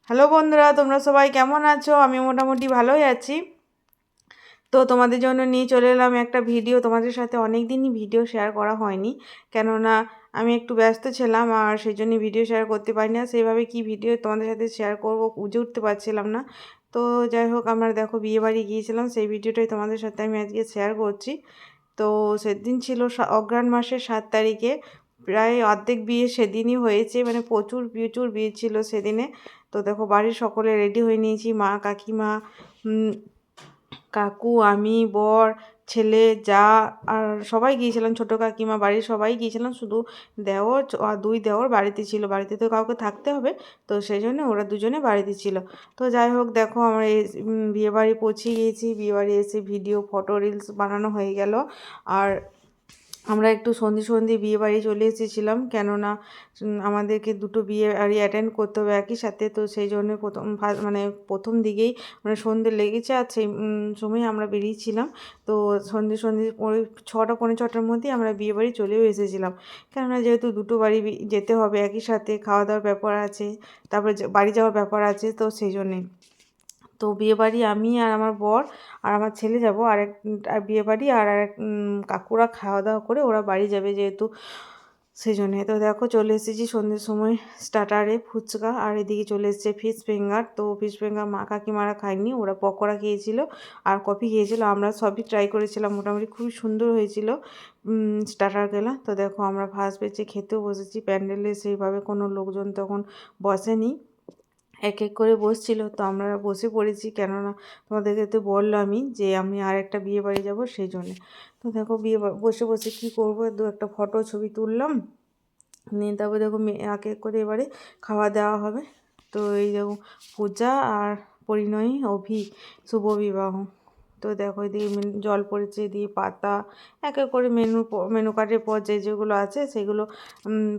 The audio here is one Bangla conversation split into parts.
হ্যালো বন্ধুরা, তোমরা সবাই কেমন আছো? আমি মোটামুটি ভালোই আছি। তো তোমাদের জন্য নিয়ে চলে এলাম একটা ভিডিও। তোমাদের সাথে অনেক দিনই ভিডিও শেয়ার করা হয়নি, কেননা আমি একটু ব্যস্ত ছিলাম আর সেই জন্য ভিডিও শেয়ার করতে পারি না। সেইভাবে কি ভিডিও তোমাদের সাথে শেয়ার করব বুঝে উঠতে পারছিলাম না। তো যাই হোক, আমরা দেখো বিয়েবাড়ি গিয়েছিলাম, সেই ভিডিওটাই তোমাদের সাথে আমি আজকে শেয়ার করছি। তো সেদিন ছিল অগ্রহায়ণ মাসের 7 তারিখে। প্রায় অর্ধেক বিয়ে সেদিনই হয়েছে, মানে প্রচুর প্রচুর বিয়ে ছিল সেদিনে। তো দেখো, বাড়ির সকলে রেডি হয়ে নিয়েছি, মা, কাকিমা, কাকু, আমি, বর, ছেলে, যা, আর সবাই গিয়েছিলাম। ছোটো কাকিমা, বাড়ির সবাই গিয়েছিলাম, শুধু দেওর আর 2 দেওর বাড়িতে ছিল। বাড়িতে তো কাউকে থাকতে হবে, তো সেই জন্য ওরা দুজনে বাড়িতে ছিল। তো যাই হোক, দেখো আমরা এই বিয়েবাড়ি পৌঁছে গিয়েছি। বিয়েবাড়ি এসে ভিডিও, ফটো, রিলস বানানো হয়ে গেল। আর আমরা একটু সন্ধে বিয়েবাড়ি চলে এসেছিলাম, কেননা আমাদেরকে দুটো বিয়েবাড়ি অ্যাটেন্ড করতে হবে একই সাথে। তো সেই জন্য প্রথম দিকেই মানে সন্ধে লেগেছে, আর সেই সময় আমরা বেরিয়েছিলাম। তো সন্ধে ওই 6টা পৌনে 6টার মধ্যেই আমরা বিয়েবাড়ি চলেও এসেছিলাম, কেননা যেহেতু দুটো বাড়ি যেতে হবে একই সাথে, খাওয়া দাওয়ার ব্যাপার আছে, তারপরে বাড়ি যাওয়ার ব্যাপার আছে, তো সেই জন্যে। তো বিয়েবাড়ি আমি আর আমার বর আর আমার ছেলে যাব, আর বিয়েবাড়ি আর এক কাকুরা খাওয়া দাওয়া করে ওরা বাড়ি যাবে যেহেতু, সেই জন্যে। তো দেখো, চলে এসেছি সন্ধ্যের সময়। স্টার্টারে ফুচকা, আর এদিকে চলে এসেছে ফিশ ফিঙ্গার। তো ফিশ ফিঙ্গার মা কাকিমারা খায়নি, ওরা পকোড়া খেয়েছিল আর কফি খেয়েছিল। আমরা সবই ট্রাই করেছিলাম, মোটামুটি খুবই সুন্দর হয়েছিল স্টার্টারগুলো। তো দেখো, আমরা ফার্স্ট বেচে খেতেও বসেছি। প্যান্ডেলে সেইভাবে কোনো লোকজন তখন বসেনি, এক এক করে বসছিল, তো আমরা বসে পড়েছি, কেননা তোমাদেরকে তো বললামই যে আমি আর একটা বিয়ে বাড়ি যাবো, সেই জন্যে। তো দেখো, বসে বসে কী করবো, একটা ফটো ছবি তুললাম, নিয়ে তারপর দেখো এক এক করে এবারে খাওয়া দাওয়া হবে। তো এই দেখো, পূজা আর পরিণয় অভি শুভ বিবাহ। তো দেখো, এদিকে জল পড়েছে, এদিকে পাতা, এক এক করে মেনু কার্ডের পর যেগুলো আছে সেগুলো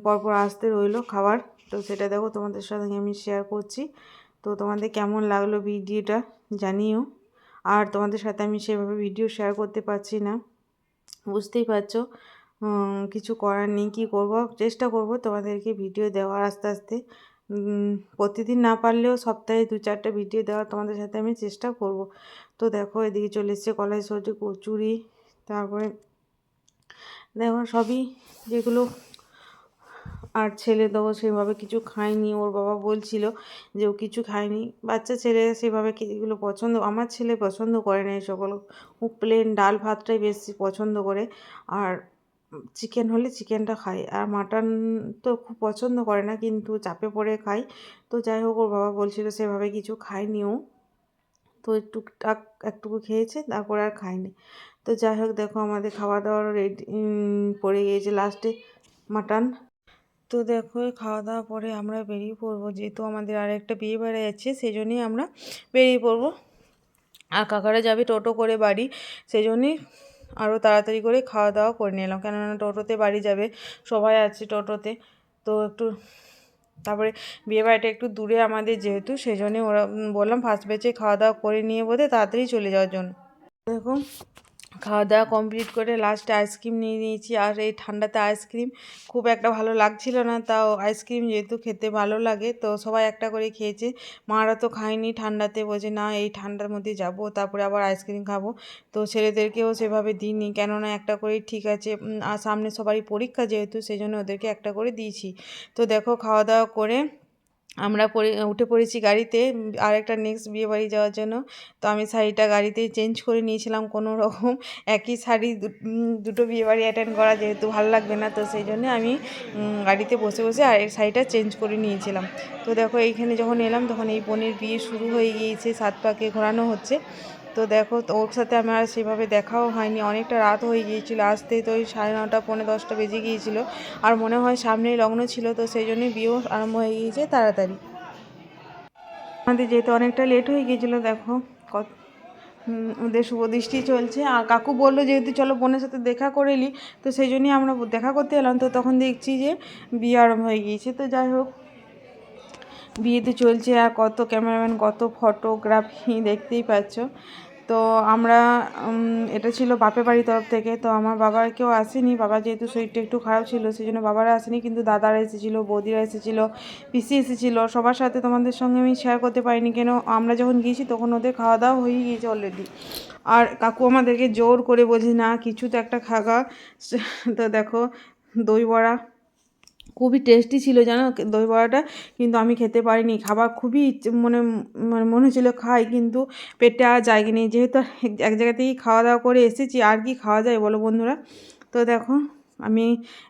পরপর আসতে রইলো খাবার। তো সেটা দেখো তোমাদের সাথে আমি শেয়ার করছি। তো তোমাদের কেমন লাগলো ভিডিওটা জানিও। আর তোমাদের সাথে আমি সেভাবে ভিডিও শেয়ার করতে পারছি না, বুঝতেই পারছো। কিছু করার নেই, কী করব, চেষ্টা করব তোমাদেরকে ভিডিও দেওয়ার আস্তে আস্তে। প্রতিদিন না পারলেও সপ্তাহে 2-4টা ভিডিও দেওয়ার তোমাদের সাথে আমি চেষ্টা করব। তো দেখো, এদিকে চলে এসছে কলাই সবজি, কচুরি, তারপরে দেখো সবই যেগুলো। আর ছেলে তো সেভাবে কিছু খায়নি, ওর বাবা বলছিল যে ও কিছু খায়নি। বাচ্চা ছেলে সেভাবে এগুলো পছন্দ, আমার ছেলে পছন্দ করে না এই সকল। ও প্লেন ডাল ভাতটাই বেশি পছন্দ করে, আর চিকেন হলে চিকেনটা খায়, আর মাটন তো খুব পছন্দ করে না, কিন্তু চাপে পড়ে খায়। তো যাই হোক, ওর বাবা বলছিল সেভাবে কিছু খায়নি ও, তো টুকটাক একটুকু খেয়েছে, তারপরে আর খায়নি। তো যাই হোক, দেখো আমাদের খাওয়া দাওয়ার রেডি পড়ে গিয়েছে লাস্টে মাটন। তো দেখো, খাওয়া দাওয়া পরে আমরা বেরিয়ে পড়বো, যেহেতু আমাদের আর একটা বিয়ে বাড়ি আছে, সেই জন্যই আমরা বেরিয়ে পড়বো। আর কাকারা যাবে টোটো করে বাড়ি, সেই জন্যই আরও তাড়াতাড়ি করে খাওয়া দাওয়া করে নিলাম, কেননা টোটোতে বাড়ি যাবে, সবাই আছে টোটোতে। তো একটু তারপরে বিয়েবাড়িটা একটু দূরে আমাদের যেহেতু, সেই জন্যে ওরা বললাম ফার্স্ট ব্যাচে খাওয়া দাওয়া করে নিয়ে বোধহয় তাড়াতাড়ি চলে যাওয়ার জন্য। দেখো, খাওয়া দাওয়া কমপ্লিট করে লাস্টে আইসক্রিম নিয়ে নিয়েছি। আর এই ঠান্ডাতে আইসক্রিম খুব একটা ভালো লাগছিল না, তাও আইসক্রিম যেহেতু খেতে ভালো লাগে, তো সবাই একটা করে খেয়েছে। মারা তো খায়নি ঠান্ডাতে, বলছে না এই ঠান্ডার মধ্যে যাব তারপরে আবার আইসক্রিম খাবো। তো ছেলেদেরকেও সেভাবে দিইনি, কেননা একটা করেই ঠিক আছে। আর সামনে সবারই পরীক্ষা যেহেতু, সেই জন্য ওদেরকে একটা করে দিয়েছি। তো দেখো, খাওয়া দাওয়া করে আমরা উঠে পড়েছি গাড়িতে আর একটা নেক্সট বিয়েবাড়ি যাওয়ার জন্য। তো আমি শাড়িটা গাড়িতেই চেঞ্জ করে নিয়েছিলাম, কোনো রকম একই শাড়ি দুটো বিয়েবাড়ি অ্যাটেন্ড করা যেহেতু ভালো লাগবে না, তো সেই জন্য আমি গাড়িতে বসে বসে আর এই শাড়িটা চেঞ্জ করে নিয়েছিলাম। তো দেখো, এইখানে যখন এলাম তখন এই বোনের বিয়ে শুরু হয়ে গিয়েছে, 7 পাকে ঘোরানো হচ্ছে। তো দেখো, তো ওর সাথে আমার সেভাবে দেখাও হয়নি, অনেকটা রাত হয়ে গিয়েছিলো আসতে, তো ওই 9:30 পৌনে 10টা বেজে গিয়েছিলো। আর মনে হয় সামনেই লগ্ন ছিল, তো সেই জন্যই বিয়েও আরম্ভ হয়ে গিয়েছে তাড়াতাড়ি। আমাদের যেহেতু অনেকটা লেট হয়ে গিয়েছিলো, দেখো কত ওদের শুভ দৃষ্টি চলছে। আর কাকু বললো যেহেতু চলো বোনের সাথে দেখা করে নিই, তো সেই জন্যই আমরা দেখা করতে এলাম। তো তখন দেখছি যে বিয়ে আরম্ভ হয়ে গিয়েছে। তো যাই হোক, বিয়েতে চলছে, আর কত ক্যামেরাম্যান, কত ফটোগ্রাফি দেখতেই পাচ্ছ। তো আমরা এটা ছিল বাপের বাড়ির তরফ থেকে। তো আমার বাবার কেউ আসেনি, বাবা যেহেতু শরীরটা একটু খারাপ ছিল সেই জন্য বাবারা আসেনি, কিন্তু দাদারা এসেছিলো, বৌদিরা এসেছিলো, পিসি এসেছিলো। সবার সাথে তোমাদের সঙ্গে আমি শেয়ার করতে পারিনি, কেন আমরা যখন গিয়েছি তখন ওদের খাওয়া দাওয়া হয়ে গিয়েছে অলরেডি। আর কাকু আমাদেরকে জোর করে বলছে না কিছু তো একটা খাগা। তো দেখো দই বড়া খুবই টেস্টি ছিল জানো দই বড়াটা, কিন্তু আমি খেতে পারিনি। খাবার খুবই মনে হচ্ছিল খাই, কিন্তু পেটে আর জায়গা নেই, যেহেতু এক জায়গা থেকেই খাওয়া দাওয়া করে এসেছি, আর কি খাওয়া যায় বলো বন্ধুরা। তো দেখো আমি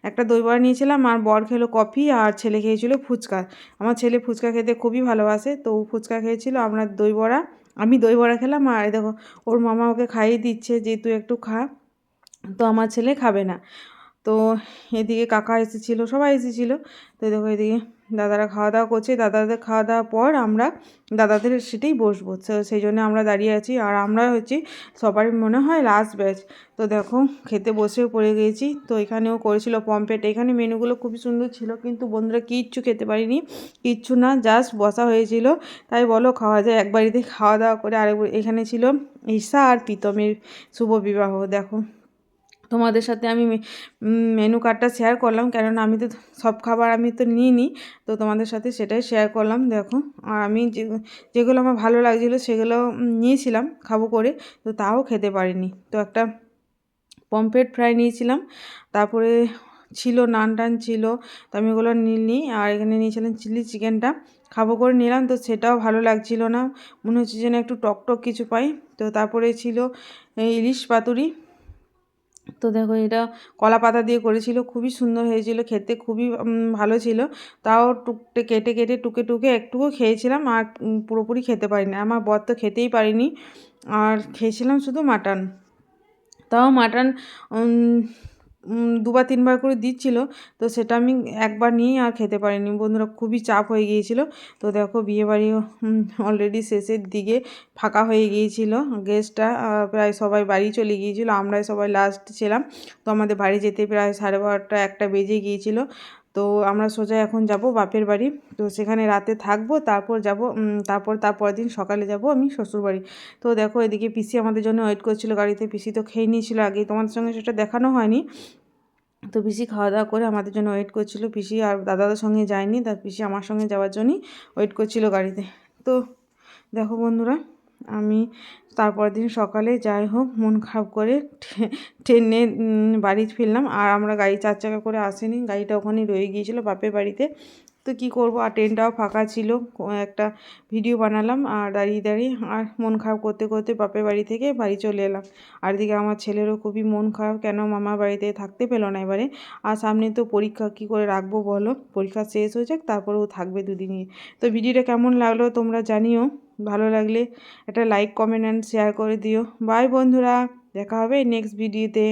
একটা দই বড়া নিয়েছিলাম, আর বর খেলো কফি, আর ছেলে খেয়েছিল ফুচকা। আমার ছেলে ফুচকা খেতে খুবই ভালোবাসে, তো ও ফুচকা খেয়েছিল, আমরা দই বড়া, আমি দই বড়া খেলাম। আর দেখো ওর মামা ওকে খাইয়ে দিচ্ছে যে তুই একটু খা, তো আমার ছেলে খাবে না। তো এদিকে কাকা এসেছিলো, সবাই এসেছিলো। তো দেখো এদিকে দাদারা খাওয়া দাওয়া করছে, দাদাদের খাওয়া দাওয়ার পর আমরা দাদাদের সিটেই বসবো, তো সেই জন্য আমরা দাঁড়িয়ে আছি। আর আমরা হচ্ছি সবারই মনে হয় লাস্ট ব্যাচ। তো দেখো খেতে বসেও পড়ে গিয়েছি। তো এখানেও করেছিল পমফ্রেট, এখানে মেনুগুলো খুবই সুন্দর ছিল, কিন্তু বন্ধুরা কিচ্ছু খেতে পারিনি, কিচ্ছু না, জাস্ট বসা হয়েছিল। তাই বলো খাওয়া যায় এক বাড়িতে খাওয়া দাওয়া করে। আর এখানে ছিল ঈশা আর প্রীতমের শুভ বিবাহ। দেখো তোমাদের সাথে আমি মেনু কার্ডটা শেয়ার করলাম, কেননা আমি তো সব খাবার আমি তো নিইনি, তো তোমাদের সাথে সেটাই শেয়ার করলাম। দেখো আর আমি যেগুলো আমার ভালো লাগছিলো সেগুলো নিয়েছিলাম খাবো করে, তো তাও খেতে পারিনি। তো একটা পমফ্রেট ফ্রাই নিয়েছিলাম, তারপরে ছিল নান টান ছিল, তো আমি ওগুলো নিইনি। আর এখানে নিয়েছিলাম চিলি চিকেনটা, খাবো করে নিলাম, তো সেটাও ভালো লাগছিল না, মনে হচ্ছে যেন একটু টক টক কিছু পাই। তো তারপরে ছিল ইলিশ পাতুরি। তো দেখো এটা কলা পাতা দিয়ে করেছিল, খুবই সুন্দর হয়েছিল, খেতে খুবই ভালো ছিল। তাও টুকটে কেটে কেটে টুকে টুকে একটুকু খেয়েছিলাম, আর পুরোপুরি খেতে পারিনি। আমার বর তো খেতেই পারিনি, আর খেয়েছিলাম শুধু মাটন। তাও মাটন দুবার তিনবার করে দিচ্ছিল, তো সেটা আমি একবার নিয়েই আর খেতে পারিনি বন্ধুরা, খুবই চাপ হয়ে গিয়েছিল। তো দেখো বিয়েবাড়িও অলরেডি শেষের দিকে, ফাঁকা হয়ে গিয়েছিল, গেস্টটা প্রায় সবাই বাড়ি চলে গিয়েছিল, আমরাই সবাই লাস্ট ছিলাম। তো আমাদের বাড়ি যেতে প্রায় 12:30 একটা বেজে গিয়েছিল। তো আমরা সোজা এখন যাব বাপের বাড়ি, তো সেখানে রাতে থাকবো, তারপর যাব, তারপরের দিন সকালে যাব আমি শ্বশুরবাড়ি। তো দেখো এদিকে পিসি আমাদের জন্য ওয়েট করছিল গাড়িতে, পিসি তো খেয়ে নিয়েছিল আগেই, তোমাদের সঙ্গে সেটা দেখানো হয়নি। তো পিসি খাওয়া দাওয়া করে আমাদের জন্য ওয়েট করছিল, পিসি আর দাদাদের সঙ্গে যায়নি, তার পিসি আমার সঙ্গে যাওয়ার জন্যই ওয়েট করছিল গাড়িতে। তো দেখো বন্ধুরা আমি তারপরের দিন সকালে যাই হোক মন খারাপ করে ট্রেনে বাড়ি ফিরলাম। আর আমরা গাড়ি 4 চাকা করে আসিনি, গাড়িটা ওখানেই রয়ে গিয়েছিলো বাপের বাড়িতে। তো কি করব, আর ট্রেনটাও ফাঁকা ছিল, একটা ভিডিও বানালাম আর দাঁড়িয়ে দাঁড়িয়ে, আর মন খারাপ করতে করতে বাপের বাড়ি থেকে বাড়ি চলে এলাম। আর এদিকে আমার ছেলেরও খুবই মন খারাপ, কেন মামার বাড়িতে থাকতে পেলো না এবারে। আর সামনে তো পরীক্ষা, কি করে রাখবো বলো, পরীক্ষা শেষ হয়ে যাক তারপরেও থাকবে দুদিনই। তো ভিডিওটা কেমন লাগলো তোমরা জানিও, ভালো লাগলে একটা লাইক কমেন্ট অ্যান্ড শেয়ার করে দিও। বাই বন্ধুরা, দেখা হবে নেক্সট ভিডিওতে।